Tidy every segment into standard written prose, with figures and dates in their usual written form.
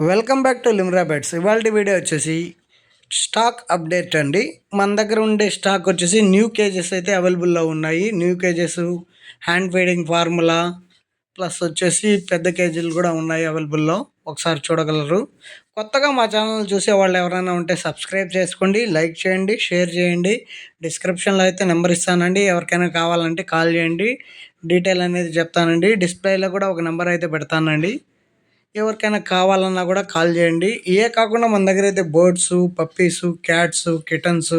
Welcome back to Limra pets. ఇవాళ video వచ్చేసి stock update అండి. మన దగ్గర ఉండే స్టాక్ వచ్చేసి న్యూ కేజెస్ అయితే అవైలబుల్లో ఉన్నాయి. New kgs, hand feeding formula plus వచ్చేసి పెద్ద కేజీలు కూడా ఉన్నాయి అవైలబుల్లో. ఒకసారి చూడగలరు. కొత్తగా మా ఛానల్ చూసే వాళ్ళు ఎవరైనా ఉంటే సబ్స్క్రైబ్ చేసుకోండి, లైక్ చేయండి, షేర్ చేయండి. డిస్క్రిప్షన్లో అయితే నెంబర్ ఇస్తానండి. ఎవరికైనా కావాలంటే కాల్ చేయండి, డీటెయిల్ అనేది చెప్తానండి. డిస్ప్లేలో కూడా ఒక నెంబర్ అయితే పెడతానండి. ఎవరికైనా కావాలన్నా కూడా కాల్ చేయండి. ఇవే కాకుండా మన దగ్గర అయితే birds, puppies, cats, kittens,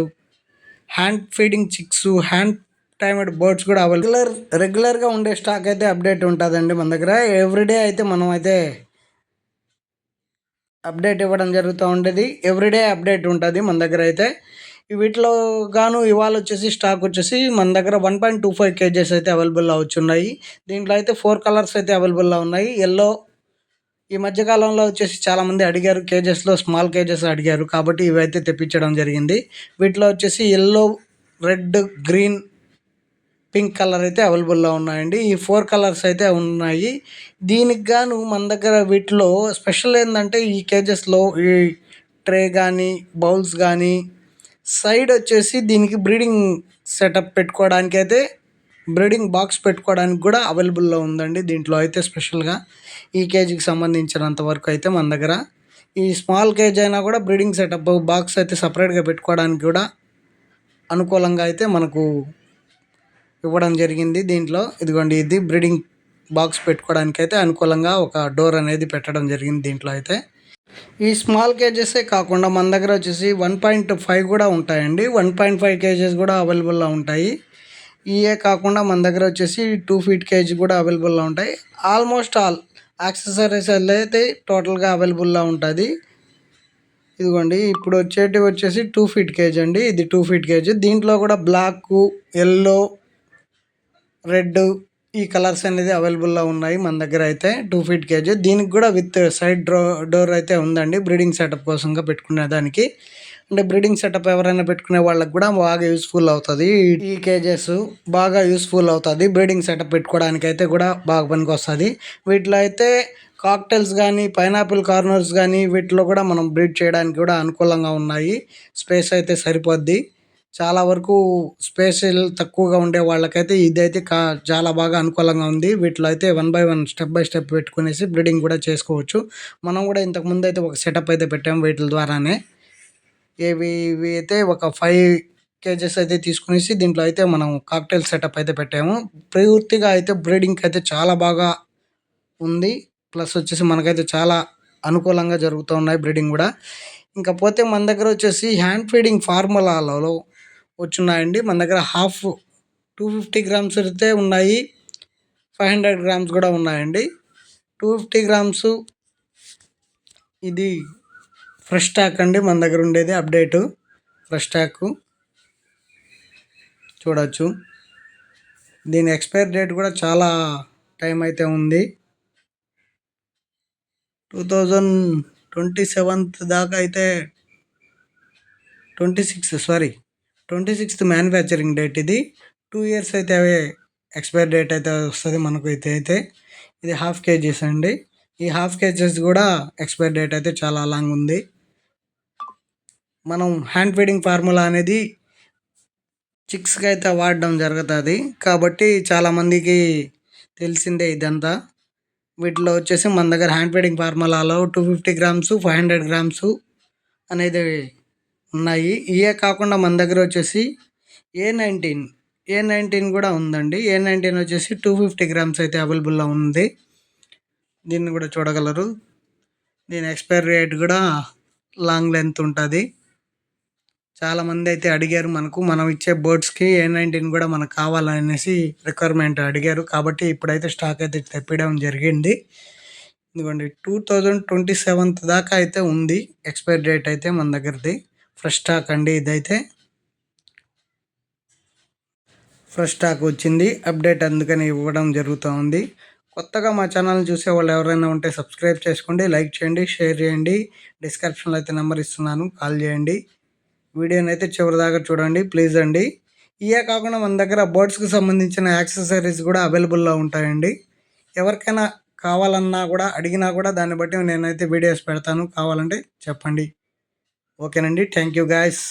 hand feeding chicks, hand tamed birds కూడా రెగ్యులర్గా ఉండే స్టాక్ అయితే అప్డేట్ ఉంటుందండి మన దగ్గర. ఎవ్రీడే అయితే మనం అయితే అప్డేట్ ఇవ్వడం జరుగుతూ ఉండేది. ఎవ్రీడే అప్డేట్ ఉంటుంది మన దగ్గర అయితే. వీటిలో గాను ఇవాళ వచ్చేసి స్టాక్ వచ్చేసి మన దగ్గర 1.25 కేజెస్ అయితే అవైలబుల్లో వచ్చున్నాయి. దీంట్లో అయితే 4 కలర్స్ అయితే అవైలబుల్లో ఉన్నాయి. ఎల్లో, ఈ మధ్యకాలంలో వచ్చేసి చాలామంది అడిగారు, కేజెస్లో స్మాల్ కేజెస్ అడిగారు, కాబట్టి ఇవైతే తెప్పించడం జరిగింది. వీటిలో వచ్చేసి yellow, red, green, pink colour అయితే అవైలబుల్లో ఉన్నాయండి. ఈ 4 కలర్స్ అయితే ఉన్నాయి. దీనికి గాను మన దగ్గర వీటిలో స్పెషల్ ఏంటంటే ఈ కేజెస్లో ఈ ట్రే కానీ, బౌల్స్ కానీ, సైడ్ వచ్చేసి దీనికి బ్రీడింగ్ సెటప్ పెట్టుకోవడానికి అయితే, బ్రీడింగ్ బాక్స్ పెట్టుకోవడానికి కూడా అవైలబుల్లో ఉందండి. దీంట్లో అయితే స్పెషల్గా ఈ కేజీకి సంబంధించినంత వరకు అయితే మన దగ్గర ఈ స్మాల్ కేజీ అయినా కూడా బ్రీడింగ్ సెటప్ బాక్స్ అయితే సపరేట్గా పెట్టుకోవడానికి కూడా అనుకూలంగా అయితే మనకు ఇవ్వడం జరిగింది. దీంట్లో ఇదిగోండి, ఇది బ్రీడింగ్ బాక్స్ పెట్టుకోవడానికి అయితే అనుకూలంగా ఒక డోర్ అనేది పెట్టడం జరిగింది. దీంట్లో అయితే ఈ స్మాల్ కేజెసే కాకుండా మన దగ్గర వచ్చేసి 1.5 కూడా ఉంటాయండి. 1.5 కేజెస్ కూడా అవైలబుల్లో ఉంటాయి. ఇవే కాకుండా మన దగ్గర వచ్చేసి 2 ఫీట్ కేజీ కూడా అవైలబుల్లో ఉంటాయి. ఆల్మోస్ట్ ఆల్ యాక్సెసరీస్ అయితే టోటల్గా అవైలబుల్లో ఉంటుంది. ఇదిగోండి, ఇప్పుడు వచ్చేసి 2 ఫీట్ కేజీ అండి. ఇది 2 ఫీట్ కేజీ. దీంట్లో కూడా బ్లాక్, ఎల్లో, రెడ్, ఈ కలర్స్ అనేది అవైలబుల్లో ఉన్నాయి మన దగ్గర అయితే. 2 ఫీట్ కేజీ. దీనికి కూడా విత్ సైడ్ డోర్ అయితే ఉందండి, బ్రీడింగ్ సెటప్ కోసంగా పెట్టుకునే దానికి. అంటే బ్రీడింగ్ సెటప్ ఎవరైనా పెట్టుకునే వాళ్ళకి కూడా బాగా యూస్ఫుల్ అవుతుంది. ఈ కేజెస్ బాగా యూస్ఫుల్ అవుతుంది. బ్రీడింగ్ సెటప్ పెట్టుకోవడానికి అయితే కూడా బాగా పనికి వస్తుంది. వీటిలో అయితే కాక్టైల్స్ కానీ, పైనాపిల్ కార్నర్స్ కానీ, వీటిలో కూడా మనం బ్రీడ్ చేయడానికి కూడా అనుకూలంగా ఉన్నాయి. స్పేస్ అయితే సరిపోద్ది. చాలా వరకు స్పేస్ తక్కువగా ఉండే వాళ్ళకైతే ఇదైతే చాలా బాగా అనుకూలంగా ఉంది. వీటిలో అయితే 1 బై 1 స్టెప్ బై స్టెప్ పెట్టుకునేసి బ్రీడింగ్ కూడా చేసుకోవచ్చు. మనం కూడా ఇంతకుముందు అయితే ఒక సెటప్ అయితే పెట్టాము వీటి ద్వారానే. ఇవి అయితే ఒక 5 కేజెస్ అయితే తీసుకునేసి దీంట్లో అయితే మనం కాక్టైల్ సెటప్ అయితే పెట్టాము. పూర్తిగా అయితే బ్రీడింగ్కి అయితే చాలా బాగా ఉంది. ప్లస్ వచ్చేసి మనకైతే చాలా అనుకూలంగా జరుగుతూ ఉన్నాయి బ్రీడింగ్ కూడా. ఇంకా పోతే మన దగ్గర వచ్చేసి హ్యాండ్ ఫీడింగ్ ఫార్ములాలలో వచ్చున్నాయండి. మన దగ్గర హాఫ్ 250 గ్రామ్స్ అయితే ఉన్నాయి, 500 గ్రామ్స్ కూడా ఉన్నాయండి. 250 గ్రామ్స్ ఇది ఫ్రెష్ స్టాక్ అండి మన దగ్గర ఉండేది. అప్డేటు ఫ్రెష్ స్టాక్ చూడవచ్చు. దీని ఎక్స్పైర్ డేట్ కూడా చాలా టైం అయితే ఉంది. 2027 దాకా అయితే 26th మ్యానుఫ్యాక్చరింగ్ డేట్ ఇది. 2 ఇయర్స్ అయితే అవే ఎక్స్పైర్ డేట్ అయితే వస్తుంది మనకు అయితే. ఇది హాఫ్ కేజీస్ అండి. ఈ హాఫ్ కేజెస్ కూడా ఎక్స్పైర్ డేట్ అయితే చాలా లాంగ్ ఉంది. మనం హ్యాండ్ ఫీడింగ్ ఫార్ములా అనేది చిక్స్కి అయితే వాడడం జరుగుతుంది, కాబట్టి చాలామందికి తెలిసిందే ఇదంతా. వీటిలో వచ్చేసి మన దగ్గర హ్యాండ్ ఫీడింగ్ ఫార్ములాలో 250 గ్రామ్స్, 500 గ్రామ్స్ అనేది ఉన్నాయి. ఇవే కాకుండా మన దగ్గర వచ్చేసి A19 కూడా ఉందండి. A19 వచ్చేసి 250 గ్రామ్స్ అయితే అవైలబుల్లో ఉంది. దీన్ని కూడా చూడగలరు. దీని ఎక్స్పైరీ డేట్ కూడా లాంగ్ లెంత్ ఉంటుంది. చాలామంది అయితే అడిగారు, మనం ఇచ్చే బర్డ్స్కి A19 కూడా మనకు కావాలనేసి రిక్వైర్మెంట్ అడిగారు, కాబట్టి ఇప్పుడైతే స్టాక్ అయితే తెప్పించడం జరిగింది. ఇదిగోండి, 2027 దాకా అయితే ఉంది ఎక్స్పైరీ డేట్ అయితే మన దగ్గరది. ఫ్రెష్ స్టాక్ అండి, ఇదైతే ఫ్రెష్ స్టాక్ వచ్చింది. అప్డేట్ అందుకని ఇవ్వడం జరుగుతూ ఉంది. కొత్తగా మా ఛానల్ చూసే వాళ్ళు ఎవరైనా ఉంటే సబ్స్క్రైబ్ చేసుకోండి, లైక్ చేయండి, షేర్ చేయండి. డిస్క్రిప్షన్లో అయితే నెంబర్ ఇస్తున్నాను, కాల్ చేయండి. వీడియోని అయితే చివరి దాకా చూడండి ప్లీజ్ అండి. ఇవే కాకుండా మన దగ్గర బర్డ్స్కి సంబంధించిన యాక్సెసరీస్ కూడా అవైలబుల్లో ఉంటాయండి. ఎవరికైనా కావాలన్నా కూడా అడిగినా కూడా దాన్ని బట్టి నేనైతే వీడియోస్ పెడతాను, కావాలంటే చెప్పండి. ఓకేనండి. Thank you guys.